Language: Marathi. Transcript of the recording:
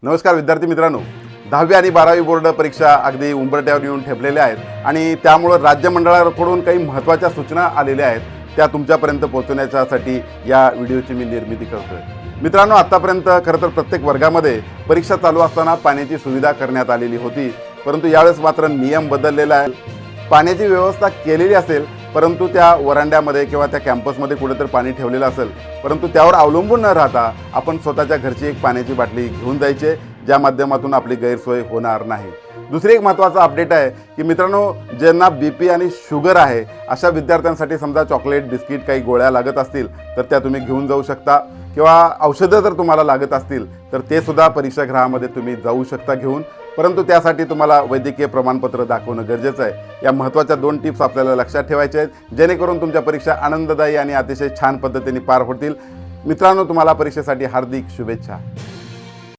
नमस्कार विद्यार्थी मित्रांनो, 10वी आणि 12वी बोर्ड परीक्षा अगदी उंबरठ्यावर येऊन ठेपलेल्या आहेत आणि त्यामुळे राज्य मंडळाकडून काही महत्त्वाच्या सूचना आलेल्या आहेत त्या तुमच्यापर्यंत पोहोचवण्यासाठी या व्हिडिओची मी निर्मिती करतोय। मित्रांनो, आतापर्यंत खरं तर प्रत्येक वर्गामध्ये परीक्षा चालू असताना पाण्याची सुविधा करण्यात आलेली होती, परंतु यावेळेस मात्र नियम बदललेला आहे। पाण्याची व्यवस्था केलेली असेल, परंतु त्या वरांड्यामध्ये किंवा त्या कॅम्पसमध्ये कुठेतरी पाणी ठेवलेलं असेल, परंतु त्यावर अवलंबून न राहता आपण स्वतःच्या घरची एक पाण्याची बाटली घेऊन जायची, ज्या माध्यमातून आपली गैरसोय होणार नाही। दुसरी एक महत्त्वाचा अपडेट आहे की मित्रांनो, ज्यांना बीपी आणि शुगर आहे अशा विद्यार्थ्यांसाठी समजा चॉकलेट, बिस्किट, काही गोळ्या लागत असतील तर त्या तुम्ही घेऊन जाऊ शकता, किंवा औषधं जर तुम्हाला लागत असतील तर ते सुद्धा परीक्षागृहामध्ये तुम्ही जाऊ शकता घेऊन, परंतु त्यासाठी तुम्हाला वैद्यकीय प्रमाणपत्र दाखवणं गरजेचं आहे। या महत्त्वाच्या 2 टिप्स आपल्याला लक्षात ठेवायच्या आहेत, जेणेकरून तुमच्या परीक्षा आनंददायी आणि अतिशय छान पद्धतीने पार होतील। मित्रांनो, तुम्हाला परीक्षेसाठी हार्दिक शुभेच्छा।